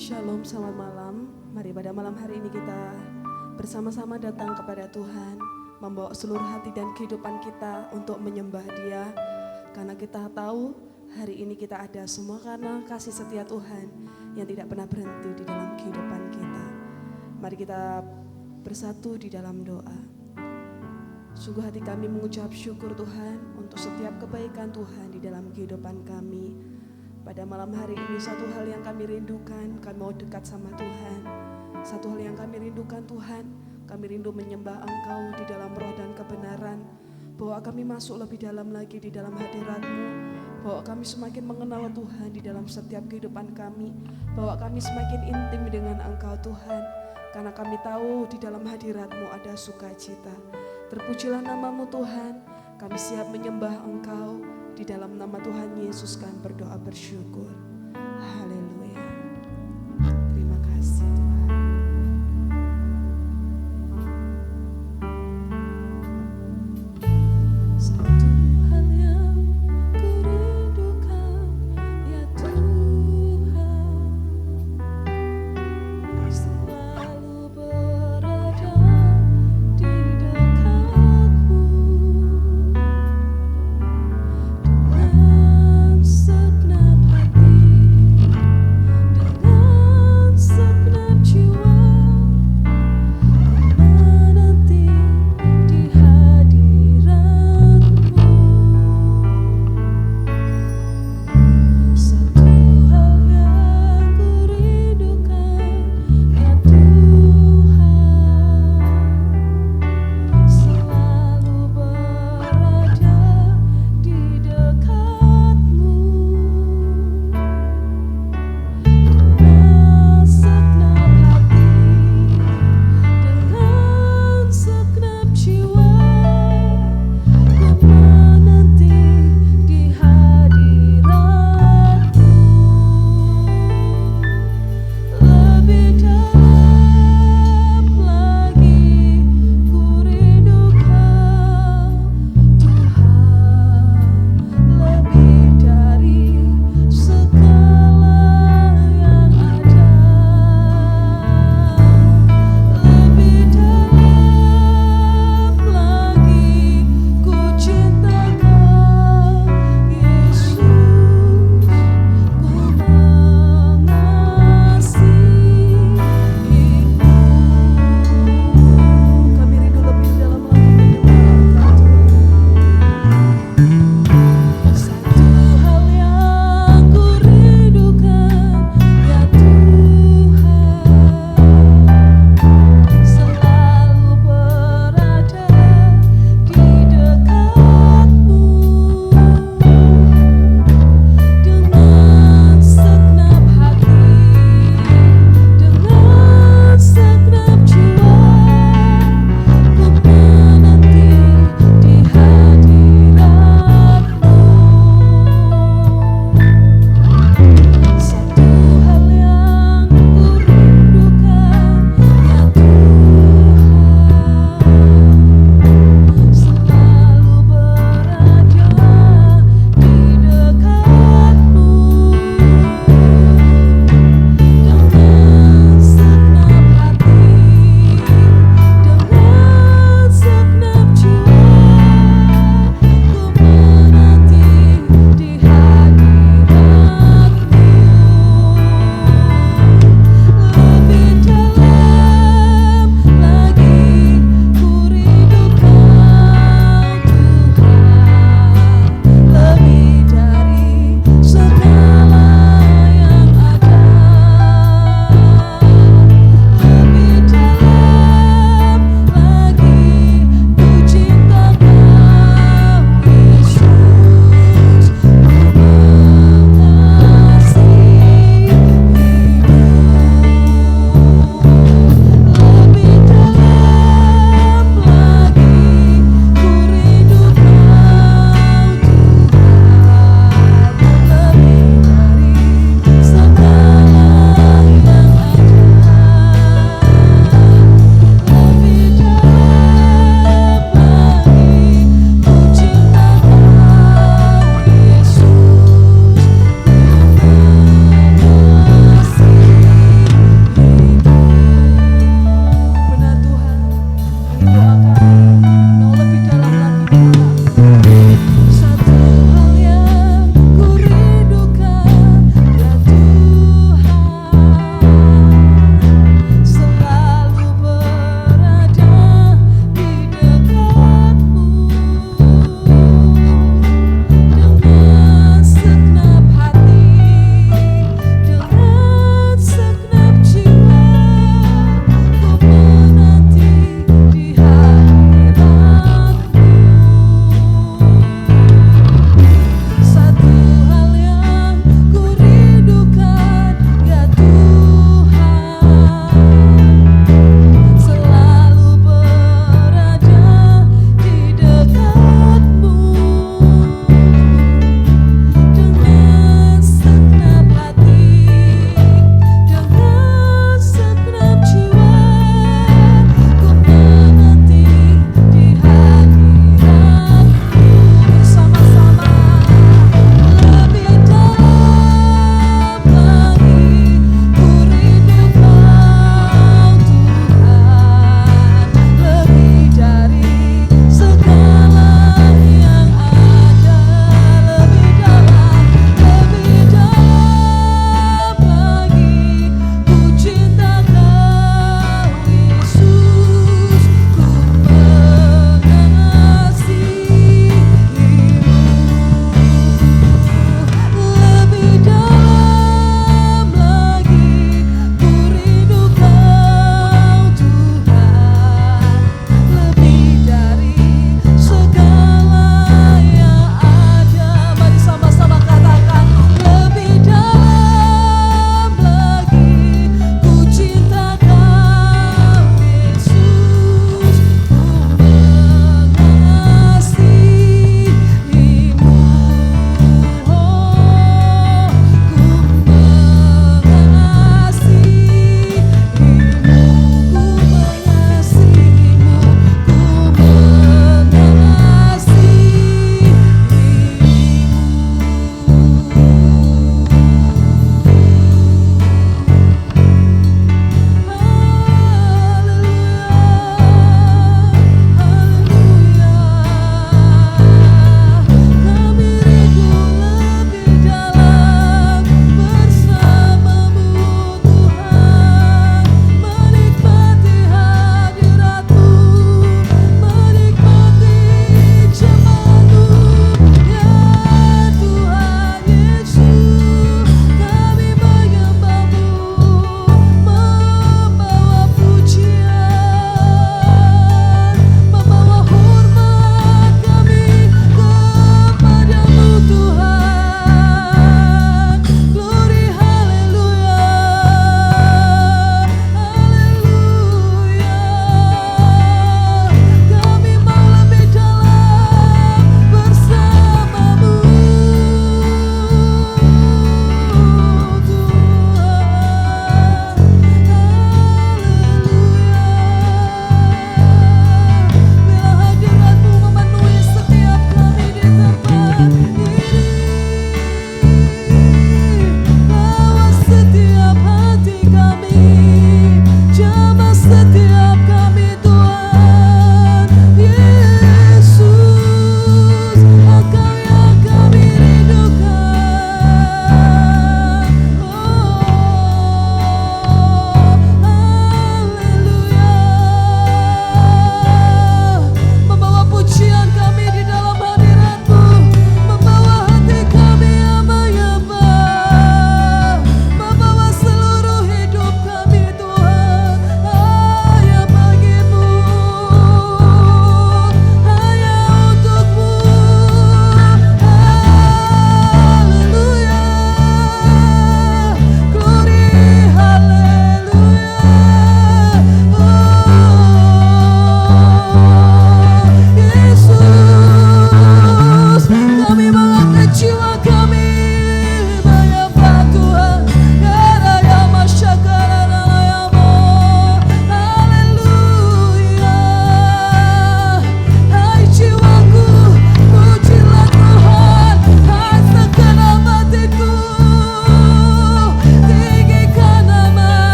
Shalom, selamat malam. Mari pada malam hari ini kita bersama-sama datang kepada Tuhan, membawa seluruh hati dan kehidupan kita untuk menyembah Dia. Karena kita tahu hari ini kita ada semua karena kasih setia Tuhan yang tidak pernah berhenti di dalam kehidupan kita. Mari kita bersatu di dalam doa. Sungguh hati kami mengucap syukur Tuhan untuk setiap kebaikan Tuhan di dalam kehidupan kami. Pada malam hari ini satu hal yang kami rindukan, kami mau dekat sama Tuhan. Satu hal yang kami rindukan Tuhan, kami rindu menyembah Engkau di dalam roh dan kebenaran. Bahwa kami masuk lebih dalam lagi di dalam hadirat-Mu. Bahwa kami semakin mengenal Tuhan di dalam setiap kehidupan kami. Bahwa kami semakin intim dengan Engkau Tuhan. Karena kami tahu di dalam hadirat-Mu ada sukacita. Terpujilah nama-Mu Tuhan, kami siap menyembah Engkau. Di dalam nama Tuhan Yesus kami berdoa bersyukur. Haleluya. Terima kasih Tuhan. Satu hal yang kurindukan ya Tuhan, selalu berada di dekat-Mu. Segenap hati, dengan segenap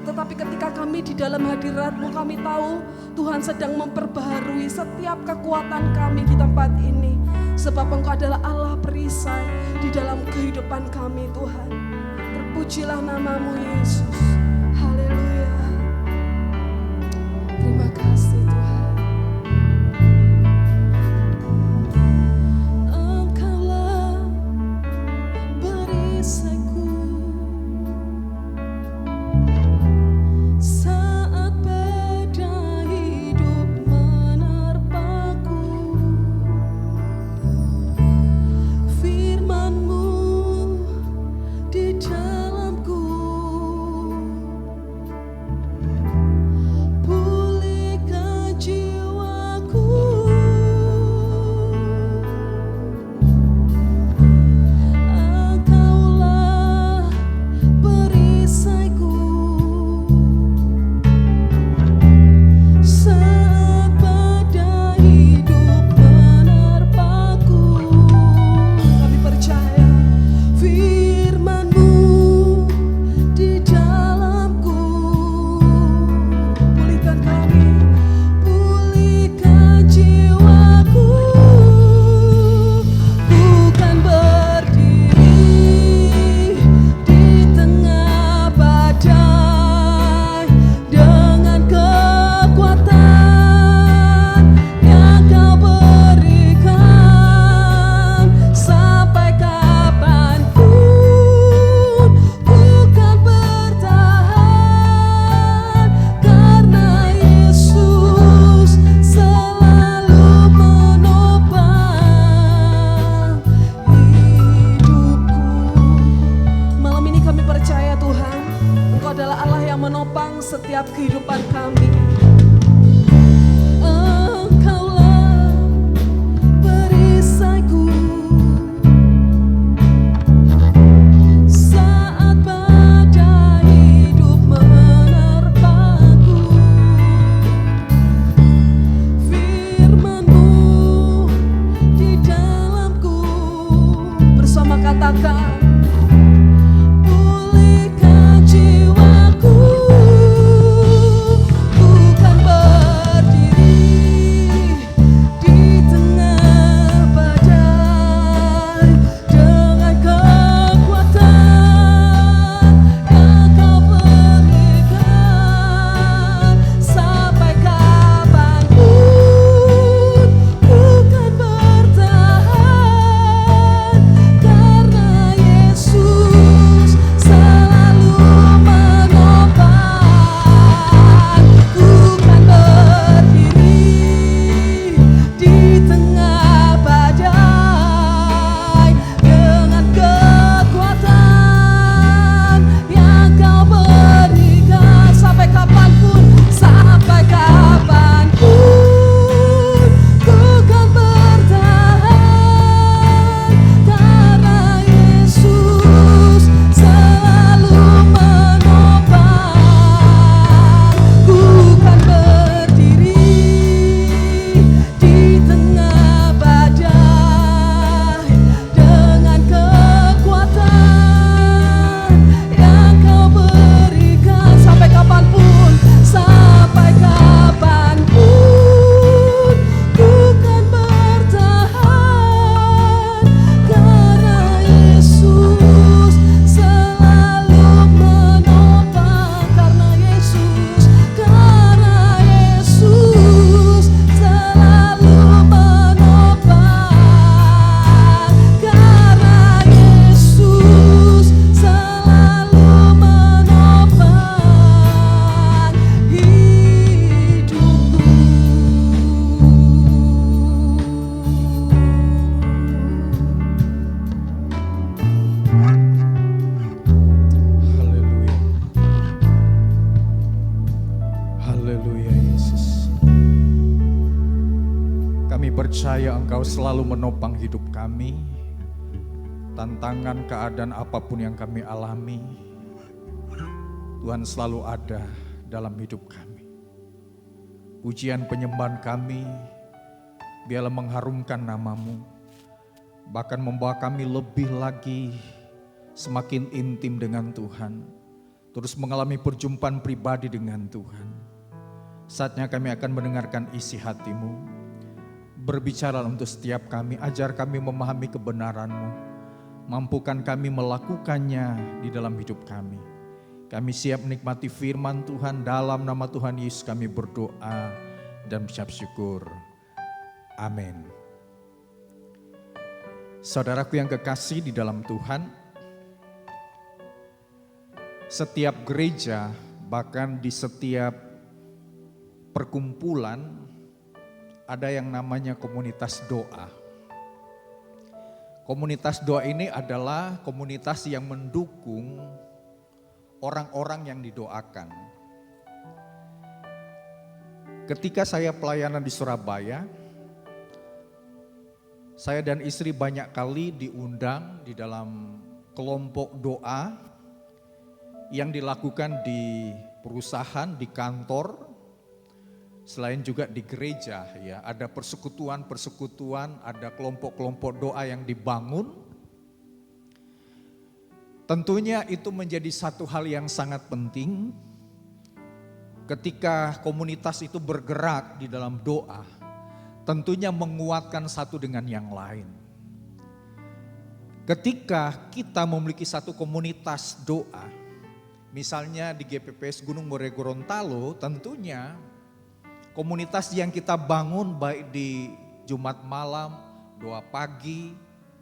Tetapi ketika kami di dalam hadirat-Mu, kami tahu Tuhan sedang memperbaharui setiap kekuatan kami di tempat ini. Sebab Engkau adalah Allah perisai di dalam kehidupan kami, Tuhan. Terpujilah nama-Mu, Yesus. Haleluya. Terima kasih, Tuhan. Engkaulah perisaiku saat badai hidup menerpaku. Firman-Mu di dalamku percaya Engkau selalu menopang hidup kami. Tantangan keadaan apapun yang kami alami, Tuhan selalu ada dalam hidup kami. Pujian penyembahan kami biarlah mengharumkan nama-Mu, bahkan membawa kami lebih lagi semakin intim dengan Tuhan, terus mengalami perjumpaan pribadi dengan Tuhan. Saatnya kami akan mendengarkan isi hati-Mu. Berbicara untuk setiap kami, ajar kami memahami kebenaran-Mu, mampukan kami melakukannya di dalam hidup kami. Kami siap menikmati firman Tuhan. Dalam nama Tuhan Yesus kami berdoa dan mengucap syukur. Amin. Saudaraku yang kekasih di dalam Tuhan, setiap gereja, bahkan di setiap perkumpulan, ada yang namanya komunitas doa. Komunitas doa ini adalah komunitas yang mendukung orang-orang yang didoakan. Ketika saya pelayanan di Surabaya, saya dan istri banyak kali diundang di dalam kelompok doa yang dilakukan di perusahaan, di kantor, selain juga di gereja ya, ada persekutuan-persekutuan, ada kelompok-kelompok doa yang dibangun. Tentunya itu menjadi satu hal yang sangat penting ketika komunitas itu bergerak di dalam doa, tentunya menguatkan satu dengan yang lain. Ketika kita memiliki satu komunitas doa, misalnya di GPPS Gunung Murai Gorontalo, tentunya komunitas yang kita bangun baik di Jumat malam, doa pagi,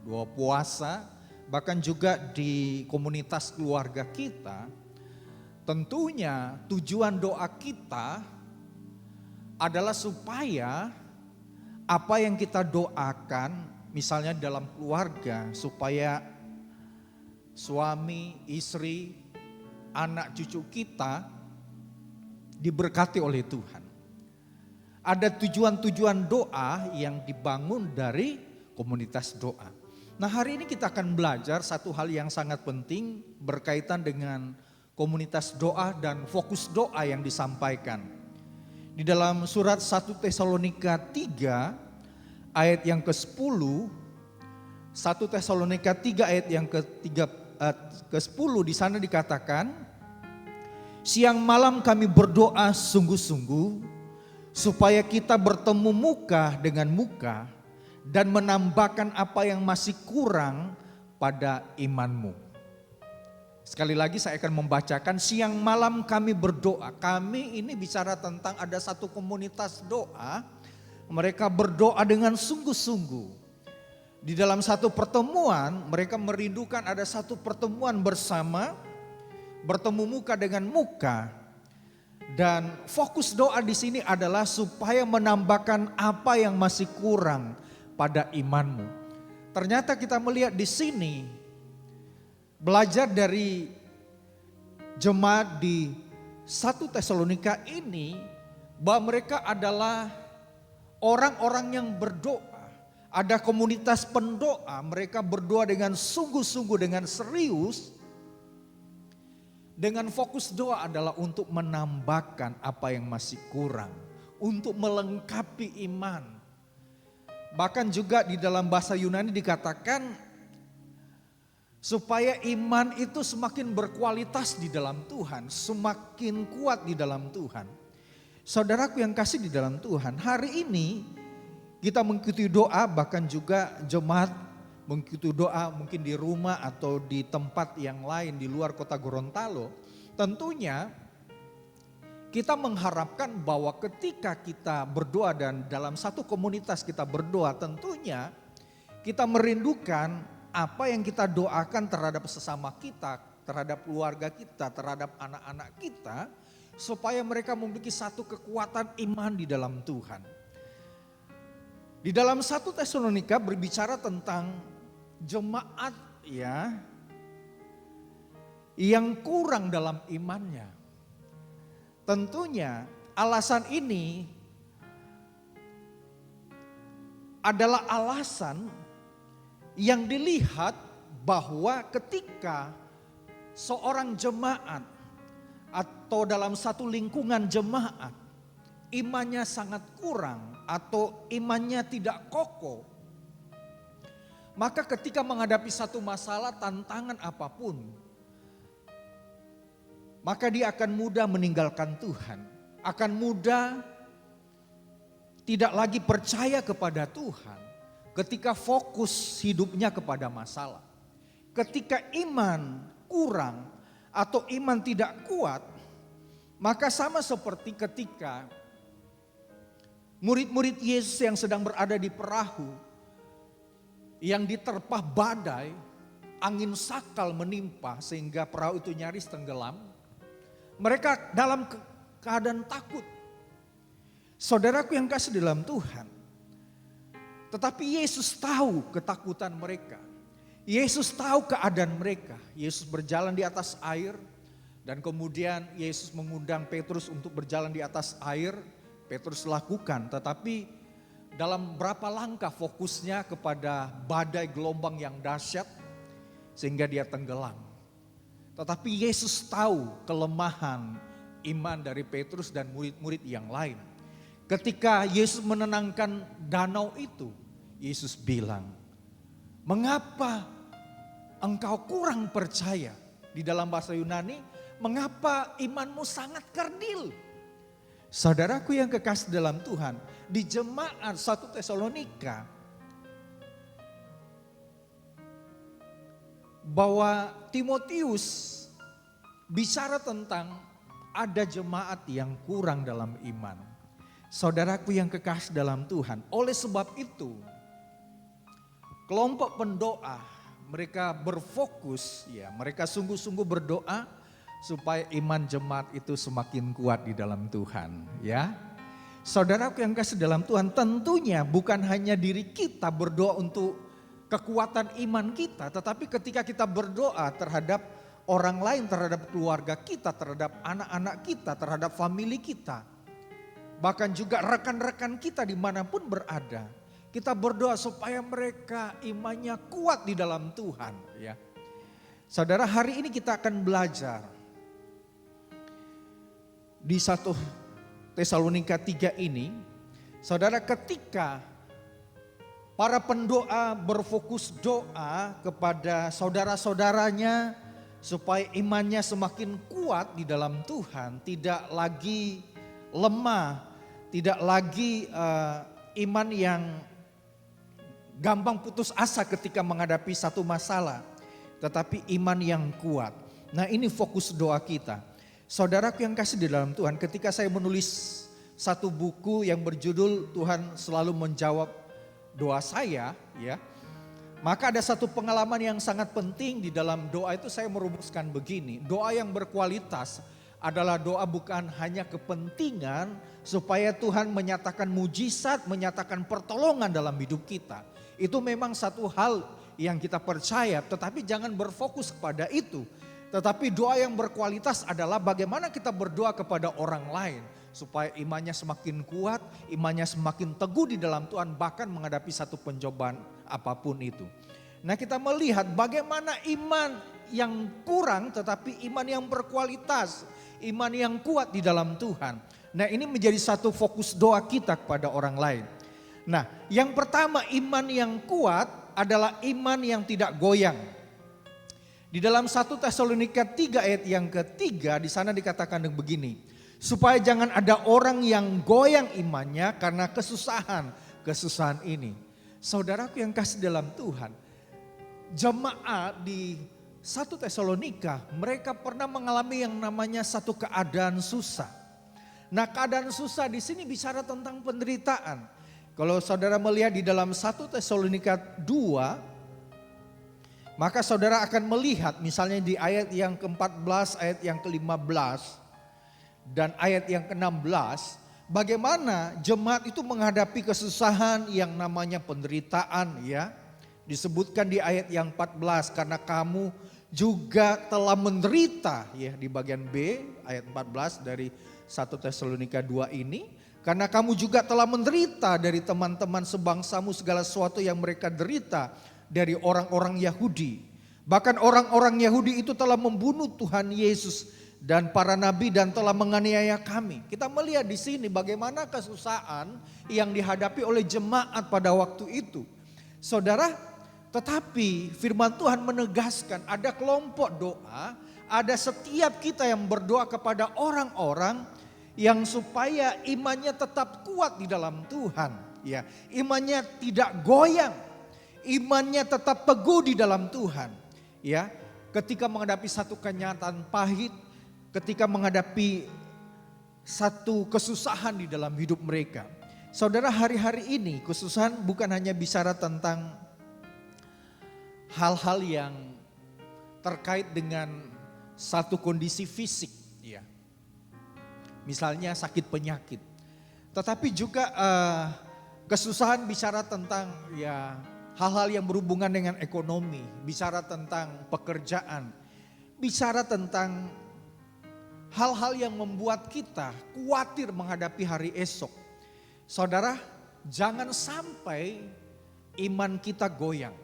doa puasa, bahkan juga di komunitas keluarga kita, tentunya tujuan doa kita adalah supaya apa yang kita doakan, misalnya dalam keluarga, supaya suami, istri, anak cucu kita diberkati oleh Tuhan. Ada tujuan-tujuan doa yang dibangun dari komunitas doa. Nah, hari ini kita akan belajar satu hal yang sangat penting berkaitan dengan komunitas doa dan fokus doa yang disampaikan. Di dalam surat 1 Tesalonika 3 ayat yang ke-10, 1 Tesalonika 3 ayat yang ke-10 di sana dikatakan, siang malam kami berdoa sungguh-sungguh supaya kita bertemu muka dengan muka dan menambahkan apa yang masih kurang pada imanmu. Sekali lagi saya akan membacakan, siang malam kami berdoa. Kami ini bicara tentang ada satu komunitas doa, mereka berdoa dengan sungguh-sungguh. Di dalam satu pertemuan mereka merindukan ada satu pertemuan bersama, bertemu muka dengan muka. Dan fokus doa di sini adalah supaya menambahkan apa yang masih kurang pada imanmu. Ternyata kita melihat di sini, belajar dari jemaat di 1 Tesalonika ini, bahwa mereka adalah orang-orang yang berdoa. Ada komunitas pendoa, mereka berdoa dengan sungguh-sungguh, dengan serius. Dengan fokus doa adalah untuk menambahkan apa yang masih kurang, untuk melengkapi iman. Bahkan juga di dalam bahasa Yunani dikatakan supaya iman itu semakin berkualitas di dalam Tuhan, semakin kuat di dalam Tuhan. Saudaraku yang kasih di dalam Tuhan, hari ini kita mengikuti doa, bahkan juga jemaat mengikuti doa mungkin di rumah atau di tempat yang lain di luar kota Gorontalo. Tentunya kita mengharapkan bahwa ketika kita berdoa dan dalam satu komunitas kita berdoa, tentunya kita merindukan apa yang kita doakan terhadap sesama kita, terhadap keluarga kita, terhadap anak-anak kita, supaya mereka memiliki satu kekuatan iman di dalam Tuhan. Di dalam 1 Tesalonika berbicara tentang jemaat ya yang kurang dalam imannya. Tentunya alasan ini adalah alasan yang dilihat bahwa ketika seorang jemaat atau dalam satu lingkungan jemaat imannya sangat kurang atau imannya tidak kokoh, maka ketika menghadapi satu masalah, tantangan apapun, maka dia akan mudah meninggalkan Tuhan, akan mudah tidak lagi percaya kepada Tuhan ketika fokus hidupnya kepada masalah. Ketika iman kurang atau iman tidak kuat, maka sama seperti ketika murid-murid Yesus yang sedang berada di perahu yang diterpa badai, angin sakal menimpa sehingga perahu itu nyaris tenggelam. Mereka dalam keadaan takut. Saudaraku yang kasih dalam Tuhan, tetapi Yesus tahu ketakutan mereka. Yesus tahu keadaan mereka. Yesus berjalan di atas air dan kemudian Yesus mengundang Petrus untuk berjalan di atas air. Petrus lakukan, tetapi dalam berapa langkah fokusnya kepada badai gelombang yang dahsyat sehingga dia tenggelam. Tetapi Yesus tahu kelemahan iman dari Petrus dan murid-murid yang lain. Ketika Yesus menenangkan danau itu, Yesus bilang, "Mengapa engkau kurang percaya?" Di dalam bahasa Yunani, "Mengapa imanmu sangat kerdil?" Saudaraku yang kekasih dalam Tuhan, di jemaat 1 Tesalonika, bahwa Timotius bicara tentang ada jemaat yang kurang dalam iman. Saudaraku yang kekasih dalam Tuhan, oleh sebab itu kelompok pendoa mereka berfokus, ya, mereka sungguh-sungguh berdoa supaya iman jemaat itu semakin kuat di dalam Tuhan, ya. Saudaraku yang kasih dalam Tuhan, tentunya bukan hanya diri kita berdoa untuk kekuatan iman kita, tetapi ketika kita berdoa terhadap orang lain, terhadap keluarga kita, terhadap anak-anak kita, terhadap famili kita, bahkan juga rekan-rekan kita dimanapun berada, kita berdoa supaya mereka imannya kuat di dalam Tuhan, ya. Saudara, hari ini kita akan belajar di 1 Tesalonika 3 ini, saudara, ketika para pendoa berfokus doa kepada saudara-saudaranya supaya imannya semakin kuat di dalam Tuhan, tidak lagi lemah, tidak lagi iman yang gampang putus asa ketika menghadapi satu masalah, tetapi iman yang kuat. Nah, ini fokus doa kita. Saudaraku yang kasih di dalam Tuhan, ketika saya menulis satu buku yang berjudul Tuhan Selalu Menjawab Doa Saya, ya, maka ada satu pengalaman yang sangat penting di dalam doa itu. Saya merumuskan begini, doa yang berkualitas adalah doa bukan hanya kepentingan supaya Tuhan menyatakan mujizat, menyatakan pertolongan dalam hidup kita. Itu memang satu hal yang kita percaya, tetapi jangan berfokus kepada itu. Tetapi doa yang berkualitas adalah bagaimana kita berdoa kepada orang lain supaya imannya semakin kuat, imannya semakin teguh di dalam Tuhan, bahkan menghadapi satu pencobaan apapun itu. Nah, kita melihat bagaimana iman yang kurang tetapi iman yang berkualitas, iman yang kuat di dalam Tuhan. Nah, ini menjadi satu fokus doa kita kepada orang lain. Nah, yang pertama, iman yang kuat adalah iman yang tidak goyang. Di dalam 1 Tesalonika 3 ayat yang ketiga, di sana dikatakan begini, supaya jangan ada orang yang goyang imannya karena kesusahan ini. Saudaraku yang kasih dalam Tuhan, jemaat di 1 Tesalonika mereka pernah mengalami yang namanya satu keadaan susah. Nah, keadaan susah di sini bicara tentang penderitaan. Kalau saudara melihat di dalam 1 Tesalonika 2, maka saudara akan melihat misalnya di ayat yang ke-14, ayat yang ke-15 dan ayat yang ke-16, bagaimana jemaat itu menghadapi kesusahan yang namanya penderitaan, ya. Disebutkan di ayat yang 14, karena kamu juga telah menderita, ya, di bagian B ayat 14 dari 1 Tesalonika 2 ini, Karena kamu juga telah menderita dari teman-teman sebangsamu segala sesuatu yang mereka derita dari orang-orang Yahudi. Bahkan orang-orang Yahudi itu telah membunuh Tuhan Yesus dan para nabi dan telah menganiaya kami. Kita melihat di sini bagaimana kesusahan yang dihadapi oleh jemaat pada waktu itu. Saudara, tetapi firman Tuhan menegaskan ada kelompok doa, ada setiap kita yang berdoa kepada orang-orang yang supaya imannya tetap kuat di dalam Tuhan, ya. Imannya tidak goyang, imannya tetap teguh di dalam Tuhan, ya. Ketika menghadapi satu kenyataan pahit, ketika menghadapi satu kesusahan di dalam hidup mereka. Saudara, hari-hari ini kesusahan bukan hanya bicara tentang hal-hal yang terkait dengan satu kondisi fisik, ya. Misalnya sakit penyakit. Tetapi juga kesusahan bicara tentang ya hal-hal yang berhubungan dengan ekonomi, bicara tentang pekerjaan, bicara tentang hal-hal yang membuat kita khawatir menghadapi hari esok. Saudara, jangan sampai iman kita goyang.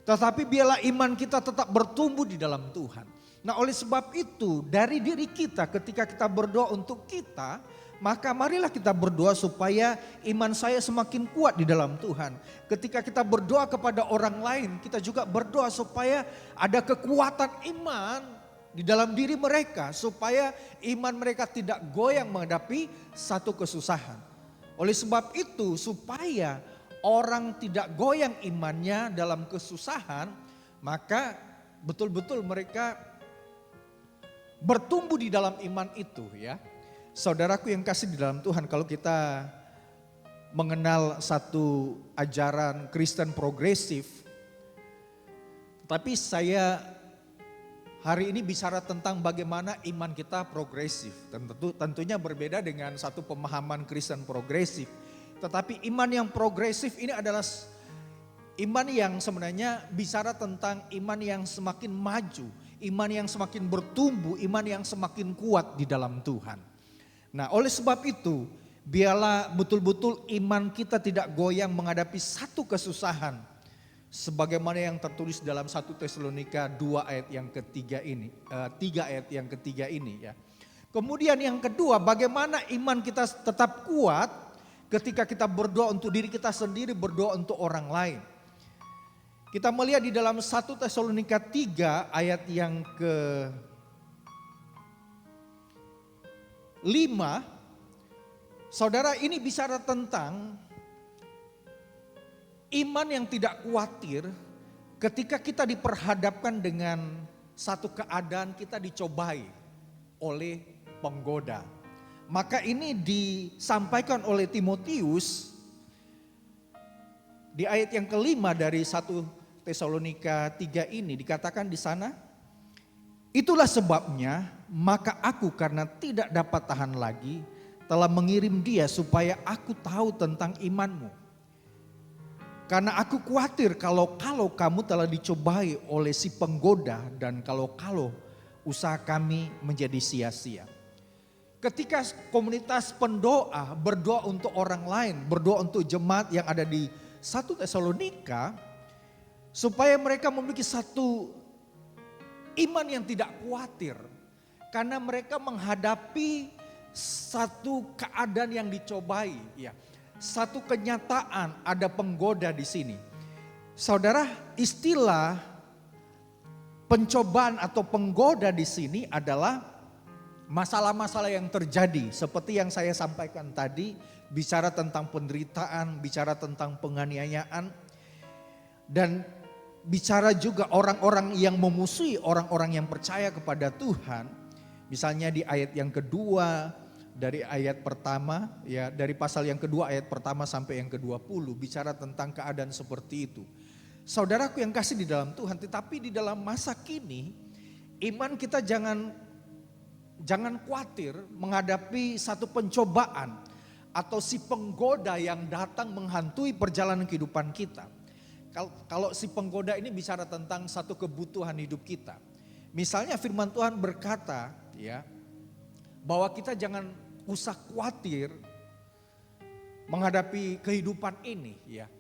Tetapi biarlah iman kita tetap bertumbuh di dalam Tuhan. Nah, oleh sebab itu dari diri kita ketika kita berdoa untuk kita, maka marilah kita berdoa supaya iman saya semakin kuat di dalam Tuhan. Ketika kita berdoa kepada orang lain, kita juga berdoa supaya ada kekuatan iman di dalam diri mereka, supaya iman mereka tidak goyang menghadapi satu kesusahan. Oleh sebab itu, supaya orang tidak goyang imannya dalam kesusahan, maka betul-betul mereka bertumbuh di dalam iman itu, ya. Saudaraku yang kasih di dalam Tuhan, kalau kita mengenal satu ajaran Kristen progresif, tapi saya hari ini bicara tentang bagaimana iman kita progresif. Tentunya berbeda dengan satu pemahaman Kristen progresif. Tetapi iman yang progresif ini adalah iman yang sebenarnya bicara tentang iman yang semakin maju, iman yang semakin bertumbuh, iman yang semakin kuat di dalam Tuhan. Nah, oleh sebab itu, biarlah betul-betul iman kita tidak goyang menghadapi satu kesusahan. Sebagaimana yang tertulis dalam 1 Tesalonika 2 ayat yang ketiga ini, 3 ayat yang ketiga ini, ya. Kemudian yang kedua, bagaimana iman kita tetap kuat ketika kita berdoa untuk diri kita sendiri, berdoa untuk orang lain. Kita melihat di dalam 1 Tesalonika 3 ayat yang ke-5. Saudara, ini bicara tentang iman yang tidak khawatir ketika kita diperhadapkan dengan satu keadaan kita dicobai oleh penggoda. Maka ini disampaikan oleh Timotius di ayat yang ke-5 dari 1 Tesalonika 3 ini dikatakan di sana, itulah sebabnya maka aku karena tidak dapat tahan lagi telah mengirim dia supaya aku tahu tentang imanmu. Karena aku khawatir kalau kamu telah dicobai oleh si penggoda dan kalau usaha kami menjadi sia-sia. Ketika komunitas pendoa berdoa untuk orang lain, berdoa untuk jemaat yang ada di 1 Tesalonika, supaya mereka memiliki satu iman yang tidak khawatir. Karena mereka menghadapi satu keadaan yang dicobai, ya. Satu kenyataan ada penggoda di sini. Saudara, istilah pencobaan atau penggoda di sini adalah masalah-masalah yang terjadi seperti yang saya sampaikan tadi, bicara tentang penderitaan, bicara tentang penganiayaan, dan bicara juga orang-orang yang memusuhi orang-orang yang percaya kepada Tuhan. Misalnya di ayat yang kedua, dari ayat pertama, ya dari pasal yang kedua ayat pertama sampai yang ke-20, bicara tentang keadaan seperti itu. Saudaraku yang kasih di dalam Tuhan, tetapi di dalam masa kini, iman kita jangan khawatir menghadapi satu pencobaan atau si penggoda yang datang menghantui perjalanan kehidupan kita. Kalau si penggoda ini bicara tentang satu kebutuhan hidup kita. Misalnya firman Tuhan berkata, ya, bahwa kita jangan usah khawatir menghadapi kehidupan ini ya.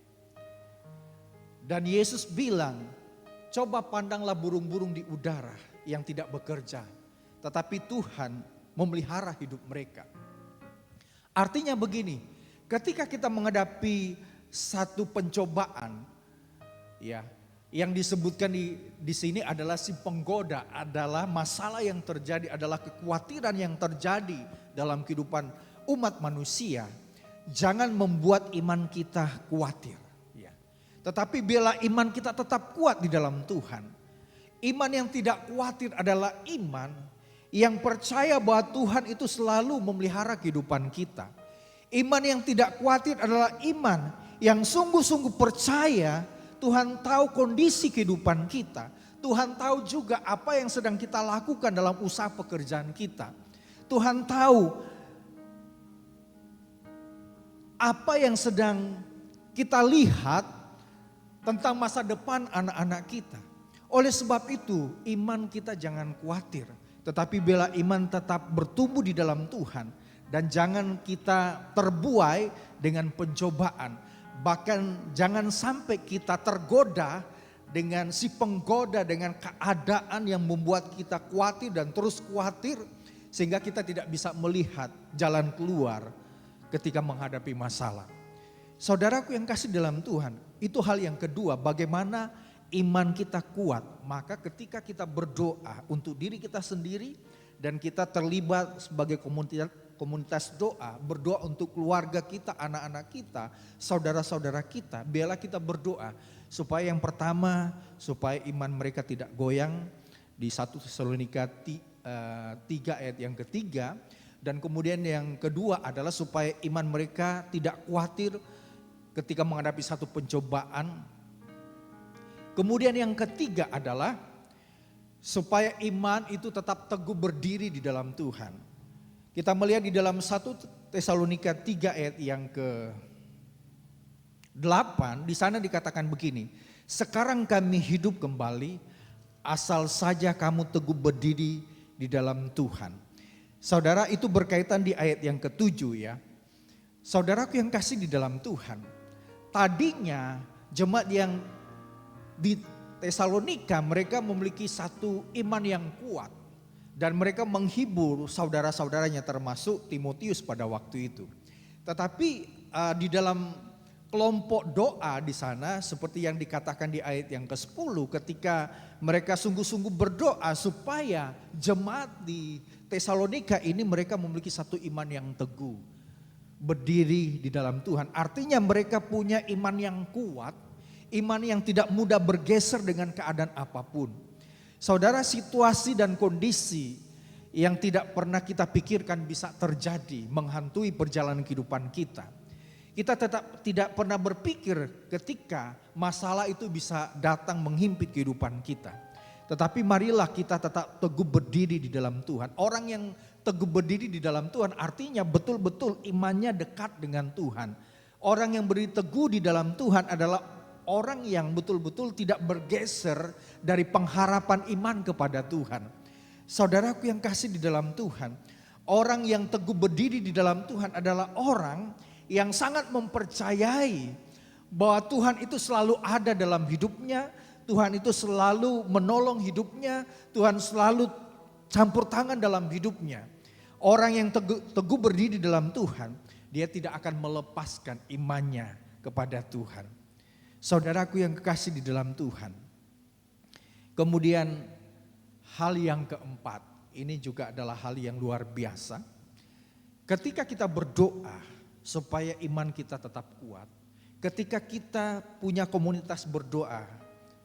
Dan Yesus bilang, coba pandanglah burung-burung di udara yang tidak bekerja, tetapi Tuhan memelihara hidup mereka. Artinya begini, ketika kita menghadapi satu pencobaan, ya, yang disebutkan di sini adalah si penggoda, adalah masalah yang terjadi, adalah kekhawatiran yang terjadi dalam kehidupan umat manusia. Jangan membuat iman kita khawatir. Ya. Tetapi bila iman kita tetap kuat di dalam Tuhan. Iman yang tidak khawatir adalah iman yang percaya bahwa Tuhan itu selalu memelihara kehidupan kita. Iman yang tidak khawatir adalah iman yang sungguh-sungguh percaya Tuhan tahu kondisi kehidupan kita. Tuhan tahu juga apa yang sedang kita lakukan dalam usaha pekerjaan kita. Tuhan tahu apa yang sedang kita lihat tentang masa depan anak-anak kita. Oleh sebab itu, iman kita jangan khawatir. Tetapi bila iman tetap bertumbuh di dalam Tuhan, dan jangan kita terbuai dengan pencobaan. Bahkan jangan sampai kita tergoda dengan si penggoda, dengan keadaan yang membuat kita khawatir dan terus khawatir. Sehingga kita tidak bisa melihat jalan keluar ketika menghadapi masalah. Saudaraku yang kasih dalam Tuhan, itu hal yang kedua, bagaimana iman kita kuat. Maka ketika kita berdoa untuk diri kita sendiri dan kita terlibat sebagai komunitas doa, berdoa untuk keluarga kita, anak-anak kita, saudara-saudara kita, biarlah kita berdoa supaya yang pertama, supaya iman mereka tidak goyang di 1 Tesalonika 3 ayat yang ketiga. Dan kemudian yang kedua adalah supaya iman mereka tidak khawatir ketika menghadapi satu pencobaan. Kemudian yang ketiga adalah supaya iman itu tetap teguh berdiri di dalam Tuhan. Kita melihat di dalam 1 Tesalonika 3 ayat yang ke-8, di sana dikatakan begini, sekarang kami hidup kembali, asal saja kamu teguh berdiri di dalam Tuhan. Saudara, itu berkaitan di ayat yang ke-7 ya. Saudaraku yang kasih di dalam Tuhan, tadinya jemaat yang di Tesalonika mereka memiliki satu iman yang kuat. Dan mereka menghibur saudara-saudaranya termasuk Timotius pada waktu itu. Tetapi di dalam kelompok doa di sana seperti yang dikatakan di ayat yang ke-10, ketika mereka sungguh-sungguh berdoa supaya jemaat di Tesalonika ini mereka memiliki satu iman yang teguh, berdiri di dalam Tuhan. Artinya mereka punya iman yang kuat, iman yang tidak mudah bergeser dengan keadaan apapun. Saudara, situasi dan kondisi yang tidak pernah kita pikirkan bisa terjadi menghantui perjalanan kehidupan kita. Kita tetap tidak pernah berpikir ketika masalah itu bisa datang menghimpit kehidupan kita. Tetapi marilah kita tetap teguh berdiri di dalam Tuhan. Orang yang teguh berdiri di dalam Tuhan artinya betul-betul imannya dekat dengan Tuhan. Orang yang berdiri teguh di dalam Tuhan adalah orang yang betul-betul tidak bergeser dari pengharapan iman kepada Tuhan. Saudaraku yang kasih di dalam Tuhan, orang yang teguh berdiri di dalam Tuhan adalah orang yang sangat mempercayai bahwa Tuhan itu selalu ada dalam hidupnya, Tuhan itu selalu menolong hidupnya, Tuhan selalu campur tangan dalam hidupnya. Orang yang teguh berdiri dalam Tuhan, dia tidak akan melepaskan imannya kepada Tuhan. Saudaraku yang kekasih di dalam Tuhan. Kemudian hal yang keempat, ini juga adalah hal yang luar biasa. Ketika kita berdoa supaya iman kita tetap kuat, ketika kita punya komunitas berdoa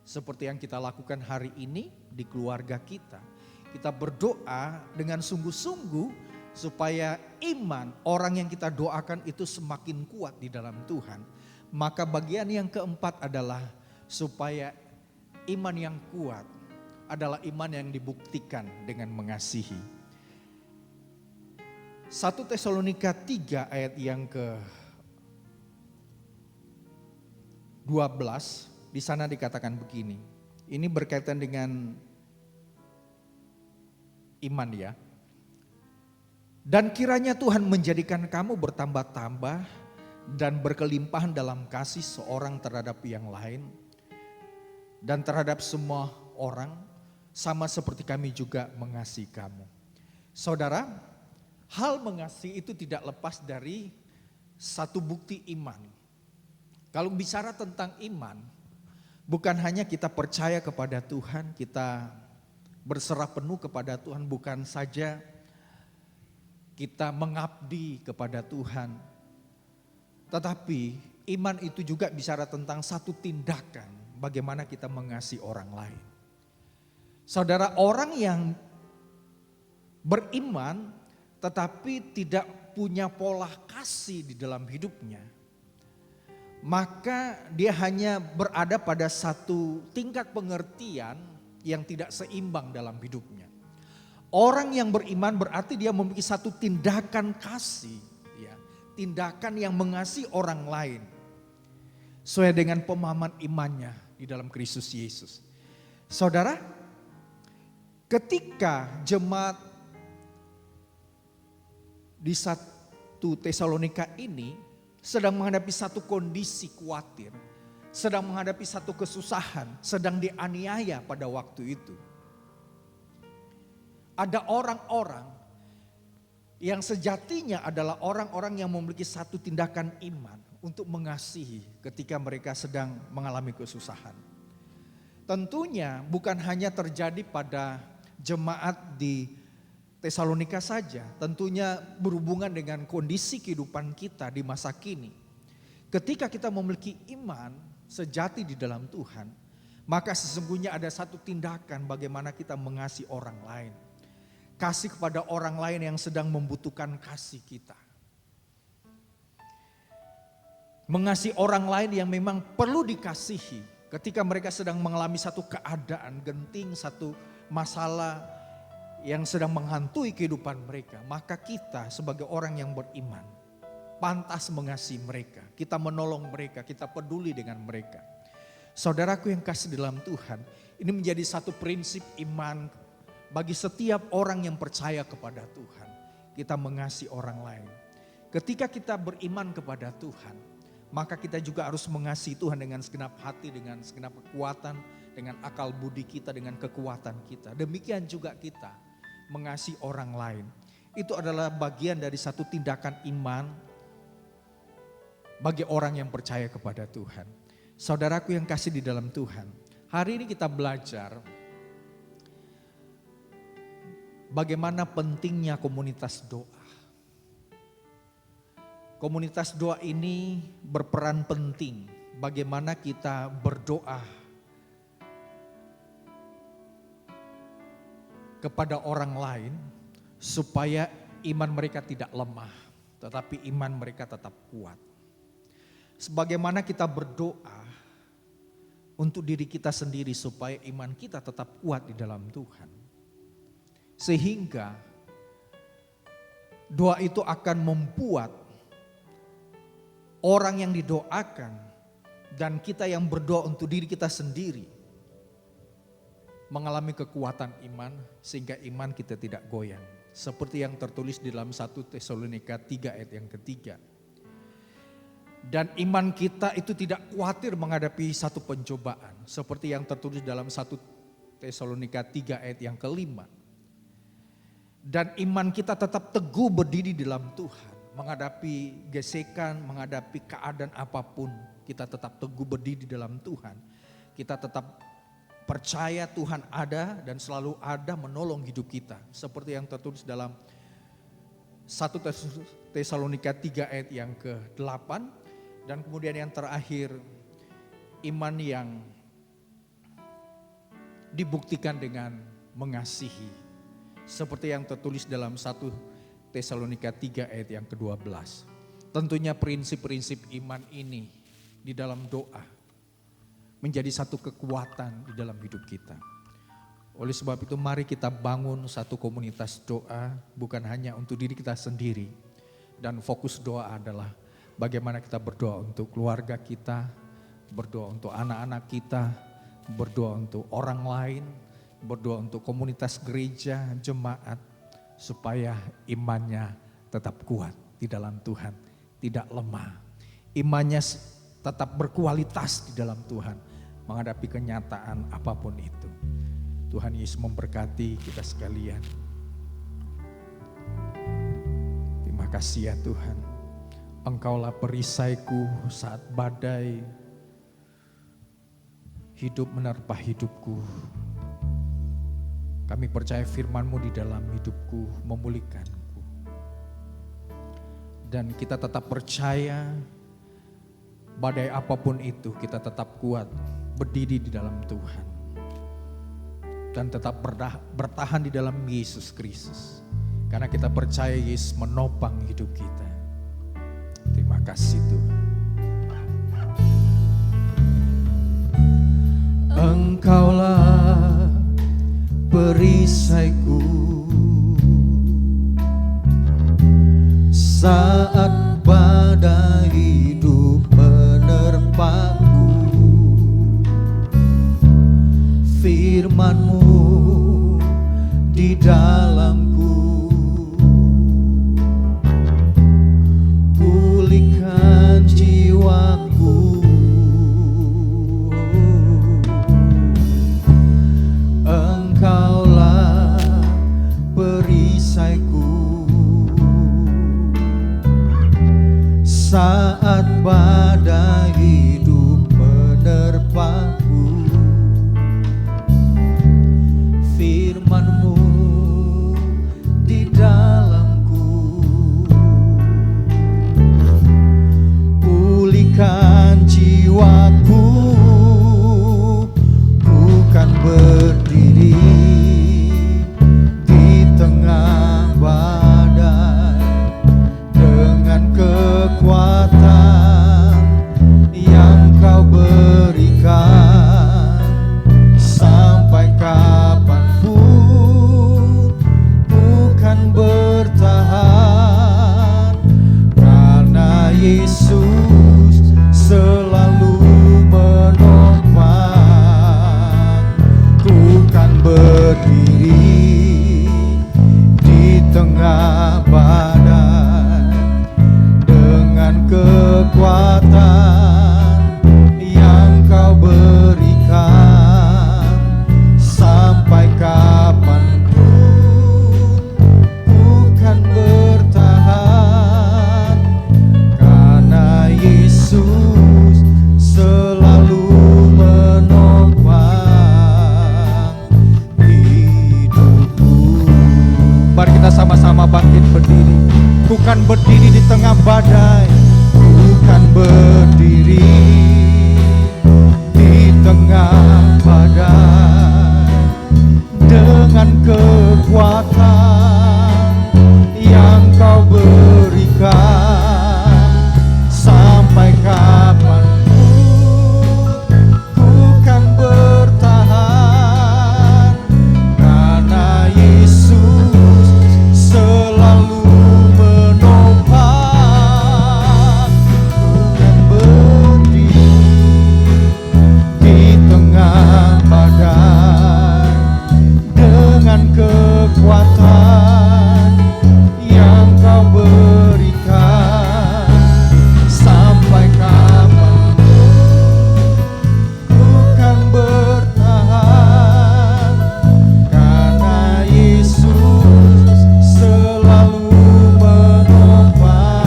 seperti yang kita lakukan hari ini di keluarga kita, kita berdoa dengan sungguh-sungguh supaya iman orang yang kita doakan itu semakin kuat di dalam Tuhan. Maka bagian yang keempat adalah supaya iman yang kuat adalah iman yang dibuktikan dengan mengasihi. 1 Tesalonika 3 ayat yang ke-12, di sana dikatakan begini. Ini berkaitan dengan iman ya. Dan kiranya Tuhan menjadikan kamu bertambah-tambah dan berkelimpahan dalam kasih seorang terhadap yang lain dan terhadap semua orang, sama seperti kami juga mengasihi kamu. Saudara, hal mengasihi itu tidak lepas dari satu bukti iman. Kalau bicara tentang iman, bukan hanya kita percaya kepada Tuhan, kita berserah penuh kepada Tuhan, bukan saja kita mengabdi kepada Tuhan, tetapi iman itu juga bicara tentang satu tindakan bagaimana kita mengasihi orang lain. Saudara, orang yang beriman tetapi tidak punya pola kasih di dalam hidupnya, maka dia hanya berada pada satu tingkat pengertian yang tidak seimbang dalam hidupnya. Orang yang beriman berarti dia memiliki satu tindakan kasih, ya, tindakan yang mengasihi orang lain sesuai dengan pemahaman imannya di dalam Kristus Yesus. Saudara, ketika jemaat di 1 Tesalonika ini sedang menghadapi satu kondisi khawatir, sedang menghadapi satu kesusahan, sedang dianiaya pada waktu itu. Ada orang-orang yang sejatinya adalah orang-orang yang memiliki satu tindakan iman untuk mengasihi ketika mereka sedang mengalami kesusahan. Tentunya bukan hanya terjadi pada jemaat di Tesalonika saja, tentunya berhubungan dengan kondisi kehidupan kita di masa kini. Ketika kita memiliki iman sejati di dalam Tuhan, maka sesungguhnya ada satu tindakan bagaimana kita mengasihi orang lain. Kasih kepada orang lain yang sedang membutuhkan kasih kita. Mengasihi orang lain yang memang perlu dikasihi ketika mereka sedang mengalami satu keadaan genting, satu masalah yang sedang menghantui kehidupan mereka. Maka kita sebagai orang yang beriman pantas mengasihi mereka. Kita menolong mereka, kita peduli dengan mereka. Saudaraku yang kasih dalam Tuhan, ini menjadi satu prinsip iman bagi setiap orang yang percaya kepada Tuhan. Kita mengasihi orang lain. Ketika kita beriman kepada Tuhan, maka kita juga harus mengasihi Tuhan dengan segenap hati, dengan segenap kekuatan, dengan akal budi kita, dengan kekuatan kita. Demikian juga kita mengasihi orang lain. Itu adalah bagian dari satu tindakan iman bagi orang yang percaya kepada Tuhan. Saudaraku yang kasih di dalam Tuhan, hari ini kita belajar bagaimana pentingnya komunitas doa. Komunitas doa ini berperan penting bagaimana kita berdoa kepada orang lain supaya iman mereka tidak lemah, tetapi iman mereka tetap kuat. Sebagaimana kita berdoa untuk diri kita sendiri supaya iman kita tetap kuat di dalam Tuhan. Sehingga doa itu akan membuat orang yang didoakan dan kita yang berdoa untuk diri kita sendiri mengalami kekuatan iman sehingga iman kita tidak goyang. Seperti yang tertulis di dalam 1 Tesalonika 3 ayat yang ketiga. Dan iman kita itu tidak khawatir menghadapi satu pencobaan. Seperti yang tertulis dalam 1 Tesalonika 3 ayat yang kelima. Dan iman kita tetap teguh berdiri di dalam Tuhan. Menghadapi gesekan, menghadapi keadaan apapun. Kita tetap teguh berdiri di dalam Tuhan. Kita tetap percaya Tuhan ada dan selalu ada menolong hidup kita. Seperti yang tertulis dalam 1 Tesalonika 3 ayat yang ke-8. Dan kemudian yang terakhir, iman yang dibuktikan dengan mengasihi. Seperti yang tertulis dalam 1 Tesalonika 3 ayat yang ke-12. Tentunya prinsip-prinsip iman ini di dalam doa menjadi satu kekuatan di dalam hidup kita. Oleh sebab itu mari kita bangun satu komunitas doa bukan hanya untuk diri kita sendiri. Dan fokus doa adalah bagaimana kita berdoa untuk keluarga kita, berdoa untuk anak-anak kita, berdoa untuk orang lain, berdoa untuk komunitas gereja, jemaat, supaya imannya tetap kuat di dalam Tuhan, tidak lemah. imannya tetap berkualitas di dalam Tuhan, menghadapi kenyataan apapun itu. Tuhan Yesus memberkati kita sekalian. Terima kasih ya Tuhan. Engkaulah perisaiku saat badai hidup menerpa hidupku. Kami percaya firman-Mu di dalam hidupku memulihkanku. Dan kita tetap percaya badai apapun itu kita tetap kuat berdiri di dalam Tuhan. Dan tetap bertahan di dalam Yesus Kristus. Karena kita percaya Yesus menopang hidup kita. Terima kasih Tuhan. Engkaulah perisaiku saat badai hidup menerpaku. Firman-Mu di dalamku, pulihkan jiwaku. Engkaulah perisaiku saat badai hidup menerpaku. Firman-Mu di dalamku, pulihkan jiwaku. Bukan berdiri di tengah badai dengan kekuatan yang Kau berikan. Sampai kapanpun bukan bertahan, karena Yesus selalu menopang. Bukan berdiri di tengah badai dengan kekuatan yang Kau berikan. Sampai kapanpun bukan bertahan, karena Yesus selalu menopang hidupku. Mari kita sama-sama bangkit berdiri. Bukan berdiri di tengah badai, bukan berdiri di tengah badai dengan kekuatan yang Kau berikan. Sampai kapanpun bukan bertahan, karena Yesus selalu menopang. Bukan berdiri di tengah badai dengan kekuatan yang Kau berikan. Sampai kapanpun bukan bertahan, karena Yesus selalu menopang.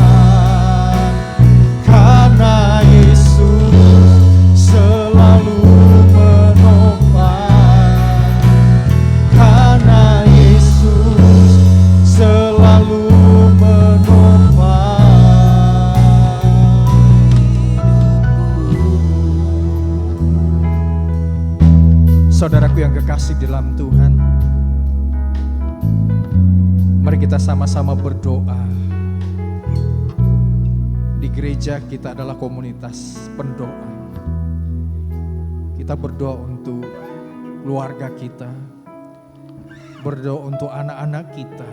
Karena Yesus selalu menopang. Karena Yesus selalu menopang. Saudaraku yang kekasih dalam Tuhan, mari kita sama-sama berdoa. Di gereja kita adalah komunitas pendoa. Kita berdoa untuk keluarga kita, berdoa untuk anak-anak kita,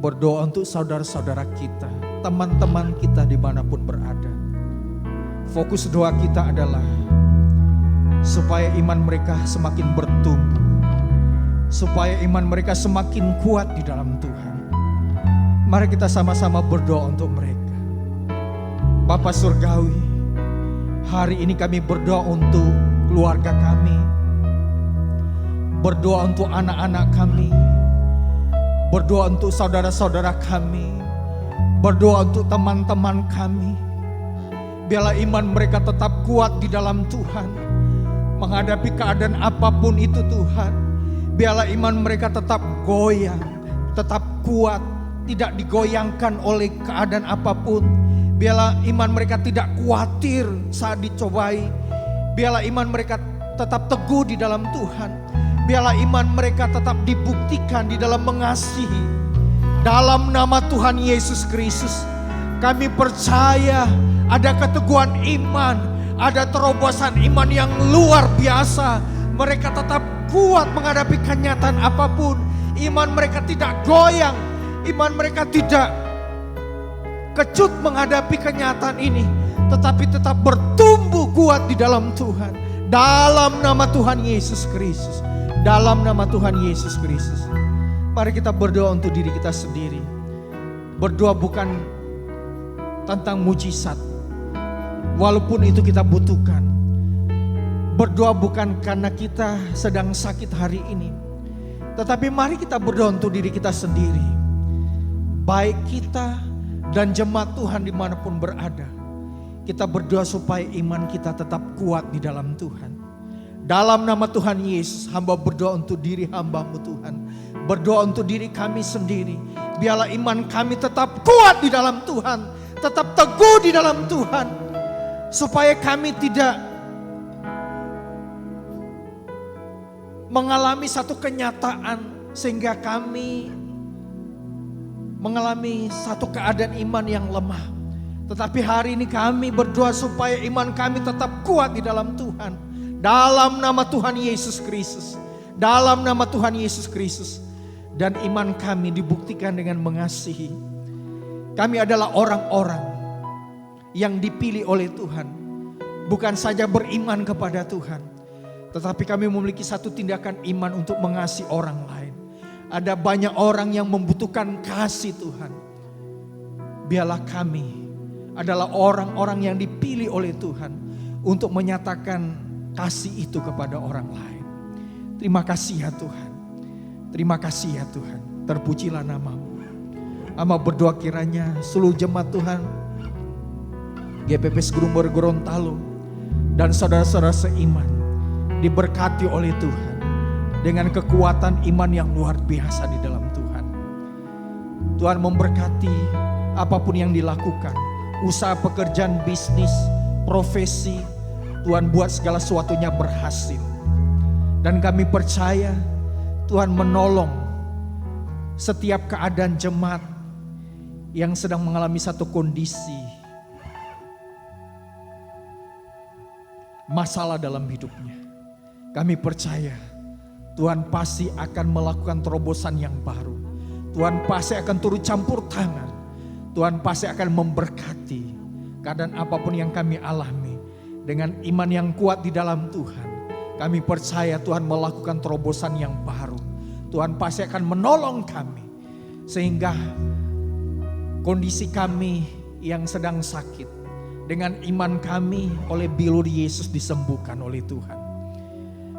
berdoa untuk saudara-saudara kita, teman-teman kita dimanapun berada. Fokus doa kita adalah supaya iman mereka semakin bertumbuh, supaya iman mereka semakin kuat di dalam Tuhan. Mari kita sama-sama berdoa untuk mereka. Bapa Surgawi, hari ini kami berdoa untuk keluarga kami, berdoa untuk anak-anak kami, berdoa untuk saudara-saudara kami, berdoa untuk teman-teman kami. Biarlah iman mereka tetap kuat di dalam Tuhan, menghadapi keadaan apapun itu Tuhan. Biarlah iman mereka tetap goyang, tetap kuat, tidak digoyangkan oleh keadaan apapun. Biarlah iman mereka tidak khawatir saat dicobai. Biarlah iman mereka tetap teguh di dalam Tuhan. Biarlah iman mereka tetap dibuktikan di dalam mengasihi. Dalam nama Tuhan Yesus Kristus, kami percaya ada keteguhan iman, ada terobosan iman yang luar biasa. Mereka tetap kuat menghadapi kenyataan apapun. Iman mereka tidak goyang, iman mereka tidak kecut menghadapi kenyataan ini, tetapi tetap bertumbuh kuat di dalam Tuhan. Dalam nama Tuhan Yesus Kristus. Dalam nama Tuhan Yesus Kristus. Mari kita berdoa untuk diri kita sendiri. Berdoa bukan tentang mujizat, walaupun itu kita butuhkan. Berdoa bukan karena kita sedang sakit hari ini, tetapi mari kita berdoa untuk diri kita sendiri. Baik kita dan jemaat Tuhan dimanapun berada, kita berdoa supaya iman kita tetap kuat di dalam Tuhan. Dalam nama Tuhan Yesus, hamba berdoa untuk diri hamba-Mu Tuhan. Berdoa untuk diri kami sendiri. Biarlah iman kami tetap kuat di dalam Tuhan, tetap teguh di dalam Tuhan, supaya kami tidak mengalami satu kenyataan sehingga kami mengalami satu keadaan iman yang lemah. Tetapi hari ini kami berdoa supaya iman kami tetap kuat di dalam Tuhan. Dalam nama Tuhan Yesus Kristus. Dalam nama Tuhan Yesus Kristus. Dan iman kami dibuktikan dengan mengasihi. Kami adalah orang-orang yang dipilih oleh Tuhan. Bukan saja beriman kepada Tuhan, tetapi kami memiliki satu tindakan iman untuk mengasihi orang lain. Ada banyak orang yang membutuhkan kasih Tuhan. Biarlah kami adalah orang-orang yang dipilih oleh Tuhan untuk menyatakan kasih itu kepada orang lain. Terima kasih ya Tuhan. Terima kasih ya Tuhan. Terpujilah nama-Mu. Hamba berdoa kiranya seluruh jemaat Tuhan, GPP Segerumur Gorontalo dan saudara-saudara seiman diberkati oleh Tuhan dengan kekuatan iman yang luar biasa di dalam Tuhan. Tuhan memberkati apapun yang dilakukan, usaha, pekerjaan, bisnis, profesi. Tuhan buat segala sesuatunya berhasil. Dan kami percaya Tuhan menolong setiap keadaan jemaat yang sedang mengalami satu kondisi masalah dalam hidupnya. Kami percaya Tuhan pasti akan melakukan terobosan yang baru. Tuhan pasti akan turut campur tangan. Tuhan pasti akan memberkati keadaan apapun yang kami alami. Dengan iman yang kuat di dalam Tuhan, kami percaya Tuhan melakukan terobosan yang baru. Tuhan pasti akan menolong kami sehingga kondisi kami yang sedang sakit, dengan iman kami oleh bilur Yesus disembuhkan oleh Tuhan.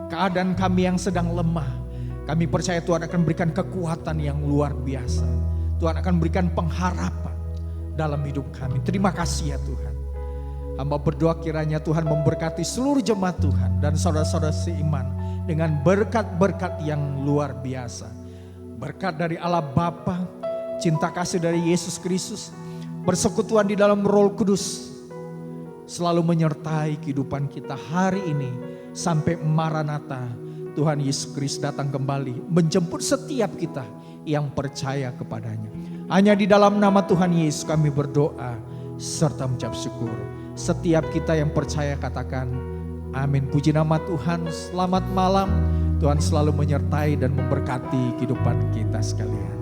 Keadaan kami yang sedang lemah, kami percaya Tuhan akan berikan kekuatan yang luar biasa. Tuhan akan berikan pengharapan dalam hidup kami. Terima kasih ya Tuhan. Hamba berdoa kiranya Tuhan memberkati seluruh jemaat Tuhan dan saudara-saudara seiman dengan berkat-berkat yang luar biasa. Berkat dari Allah Bapa, cinta kasih dari Yesus Kristus, persekutuan di dalam Roh Kudus selalu menyertai kehidupan kita hari ini sampai Maranatha. Tuhan Yesus Kristus datang kembali menjemput setiap kita yang percaya kepadanya. Hanya di dalam nama Tuhan Yesus kami berdoa serta mengucap syukur. Setiap kita yang percaya katakan amin. Puji nama Tuhan. Selamat malam. Tuhan selalu menyertai dan memberkati kehidupan kita sekalian.